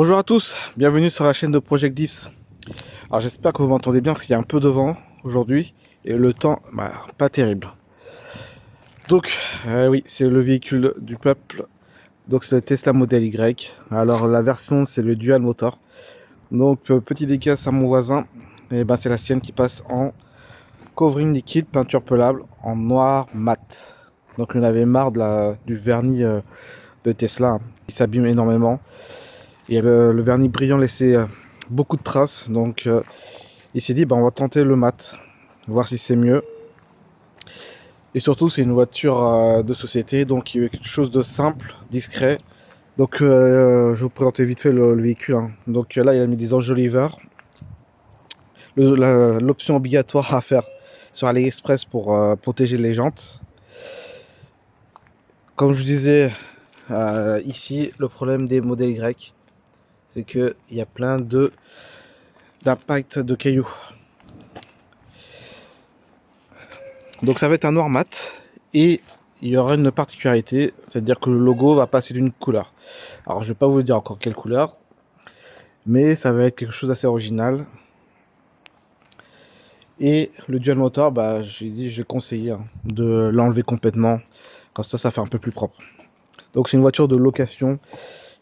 Bonjour à tous, bienvenue sur la chaîne de Project Diffs. Alors j'espère que vous m'entendez bien parce qu'il y a un peu de vent aujourd'hui et le temps, pas terrible. Donc oui, c'est le véhicule du peuple, donc c'est le Tesla Model Y. Alors la version c'est le Dual Motor. Donc petit dédicace à mon voisin, et c'est la sienne qui passe en covering liquide, peinture pelable en noir mat. Donc on avait marre du vernis de Tesla, hein. Il s'abîme énormément. Et le vernis brillant laissait beaucoup de traces, donc il s'est dit on va tenter le mat, voir si c'est mieux. Et surtout c'est une voiture de société, donc il y a quelque chose de simple, discret. Donc je vais vous présenter vite fait le véhicule, hein. Donc là il a mis des enjoliveurs. L'option obligatoire à faire sur AliExpress pour protéger les jantes. Comme je vous disais ici, le problème des modèles Y, c'est qu'il y a plein d'impact de cailloux. Donc ça va être un noir mat et il y aura une particularité, c'est-à-dire que le logo va passer d'une couleur. Alors je vais pas vous dire encore quelle couleur, mais ça va être quelque chose d'assez original. Et le dual motor, j'ai conseillé de l'enlever complètement, comme ça fait un peu plus propre. Donc c'est une voiture de location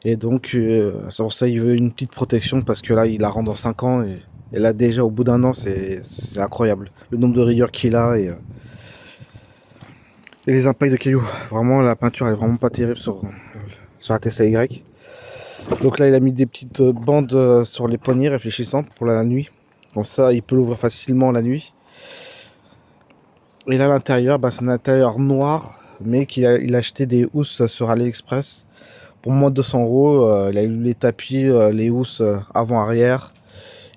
et donc c'est pour ça il veut une petite protection parce que là il la rend dans 5 ans et là déjà au bout d'un an c'est incroyable le nombre de rayures qu'il a et les impacts de cailloux. Vraiment la peinture elle est vraiment pas terrible sur la Tesla Y. Donc là il a mis des petites bandes sur les poignées réfléchissantes pour la nuit. Comme ça il peut l'ouvrir facilement la nuit. Et là à l'intérieur c'est un intérieur noir mais il a acheté des housses sur AliExpress pour moins de 200 €. Il a eu les tapis, les housses avant-arrière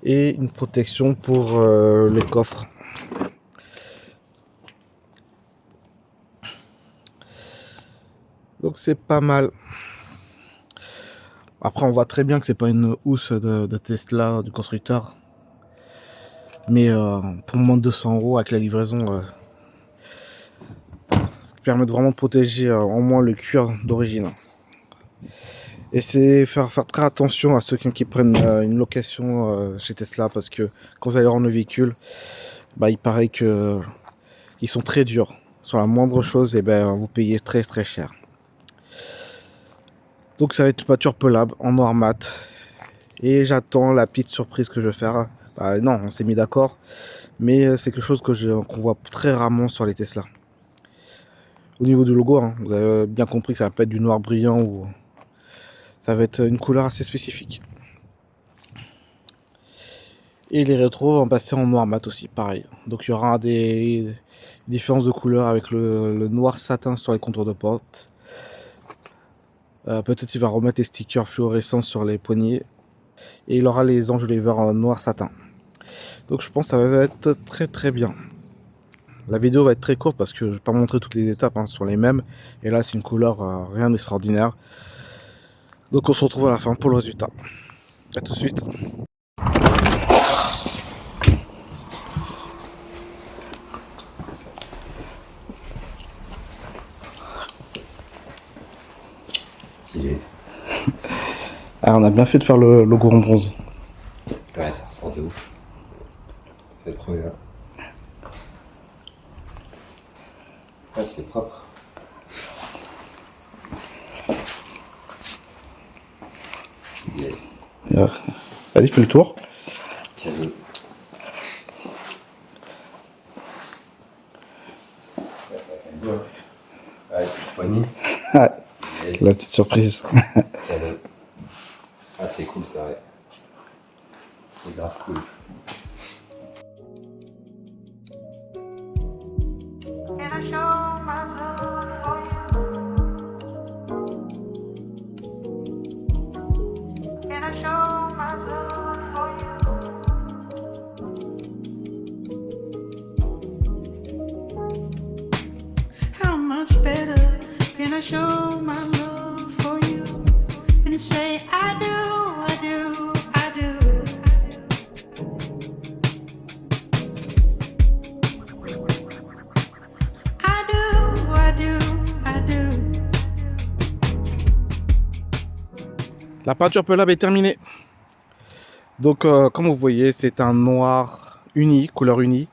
et une protection pour les coffres. Donc c'est pas mal. Après on voit très bien que c'est pas une housse de Tesla du constructeur. Mais pour moins de 200 € avec la livraison, ce qui permet de vraiment de protéger au moins le cuir d'origine. Et c'est faire très attention à ceux qui prennent une location chez Tesla parce que quand vous allez rendre le véhicule, il paraît que ils sont très durs. Sur la moindre chose, et vous payez très très cher. Donc ça va être une voiture pelable en noir mat. Et j'attends la petite surprise que je vais faire. Non, on s'est mis d'accord. Mais c'est quelque chose qu'on voit très rarement sur les Tesla. Au niveau du logo, vous avez bien compris que ça va pas être du noir brillant ou ça va être une couleur assez spécifique. Et les rétros vont passer en noir mat aussi, pareil. Donc il y aura des différences de couleur avec le noir satin sur les contours de porte. Peut-être il va remettre des stickers fluorescents sur les poignées. Et il aura les enjoliveurs en noir satin. Donc je pense que ça va être très très bien. La vidéo va être très courte parce que je ne vais pas montrer toutes les étapes, ce sont les mêmes. Et là c'est une couleur rien d'extraordinaire. Donc on se retrouve à la fin pour le résultat. A tout de suite. Stylé. Ah, on a bien fait de faire le logo en bronze. Ouais, ça ressort de ouf. C'est trop bien. Ah, c'est propre. Yes. Vas-y, fais le tour. Cadeau. Ouais, ça fait beau. Ouais, petite poignée. Ah, Yes. la petite surprise. Cadeau. Ah, c'est cool ça, ouais. C'est grave cool. How much better can I show my love for you than say I do, I do, I do. I do, I do, I do. La peinture Pelab est terminée. Donc comme vous voyez, c'est un noir uni, couleur unie.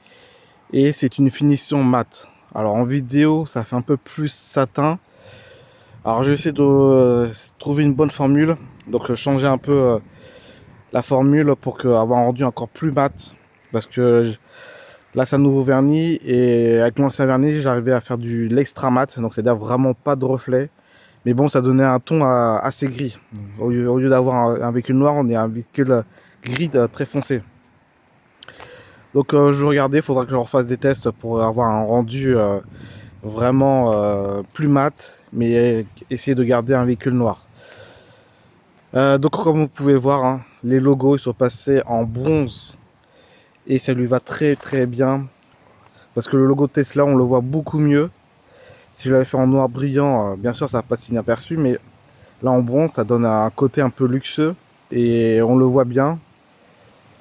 Et c'est une finition mat. Alors en vidéo, ça fait un peu plus satin. Alors je vais essayer de trouver une bonne formule. Donc changer un peu la formule pour avoir un rendu encore plus mat. Parce que là c'est un nouveau vernis. Et avec l'ancien vernis, j'arrivais à faire de l'extra mat. Donc c'est-à-dire vraiment pas de reflet. Mais bon, ça donnait un ton assez gris. Au lieu d'avoir un véhicule noir, on est un véhicule gris très foncé. Donc je regardais, il faudra que je refasse des tests pour avoir un rendu vraiment plus mat, mais essayer de garder un véhicule noir. Donc comme vous pouvez voir, hein, les logos ils sont passés en bronze et ça lui va très très bien parce que le logo de Tesla on le voit beaucoup mieux. Si je l'avais fait en noir brillant, bien sûr ça passe inaperçu, mais là en bronze ça donne un côté un peu luxueux et on le voit bien.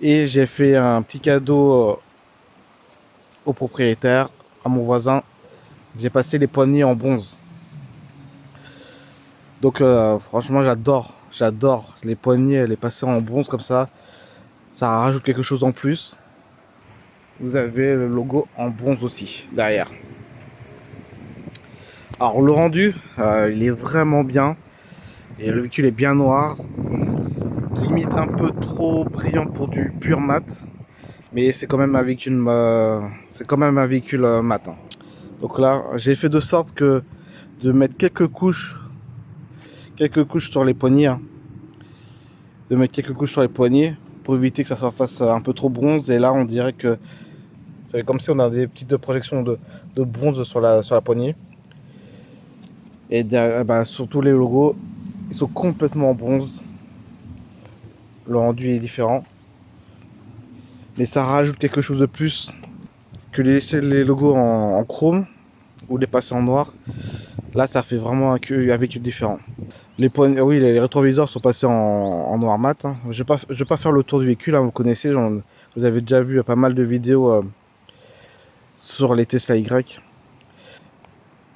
Et j'ai fait un petit cadeau au propriétaire, à mon voisin. J'ai passé les poignées en bronze. Donc franchement j'adore les poignées, les passer en bronze comme ça. Ça rajoute quelque chose en plus. Vous avez le logo en bronze aussi derrière. Alors le rendu, il est vraiment bien. Et le véhicule est bien noir. Limite un peu trop brillant pour du pur mat. Mais c'est quand même un véhicule, mat. Hein. Donc là, j'ai fait de sorte que de mettre quelques couches sur les poignées. Hein. De mettre quelques couches sur les poignées pour éviter que ça soit fasse un peu trop bronze. Et là, on dirait que c'est comme si on a des petites projections de bronze sur la poignée. Et surtout les logos, ils sont complètement en bronze. Le rendu est différent. Mais ça rajoute quelque chose de plus que laisser les logos en chrome ou les passer en noir. Là, ça fait vraiment un véhicule différent. Les rétroviseurs sont passés en noir mat. Hein. Je vais pas faire le tour du véhicule. Hein, vous connaissez, vous avez déjà vu pas mal de vidéos sur les Tesla Y.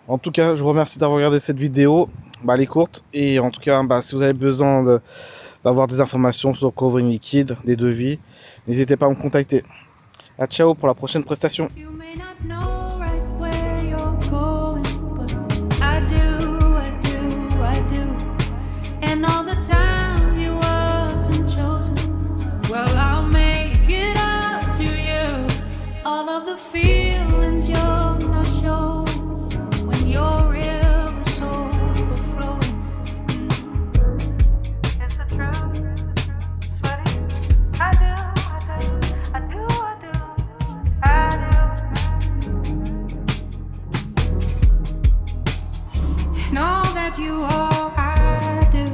En tout cas, je vous remercie d'avoir regardé cette vidéo. Elle est courte. Et en tout cas, si vous avez besoin d'avoir des informations sur le covering liquide, des devis, n'hésitez pas à me contacter. À ciao pour la prochaine prestation. You may not know right where you're going, but I do, I do, I do. And all the times you wasn't chosen, well, I'll make it up to you. All of the feelings you're not showing when your river's overflowing. It's the truth, sweaty. I do, I do, I do, I do. And all that you are, I do.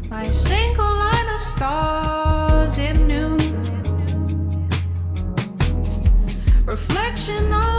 My single line of stars in noon, reflection of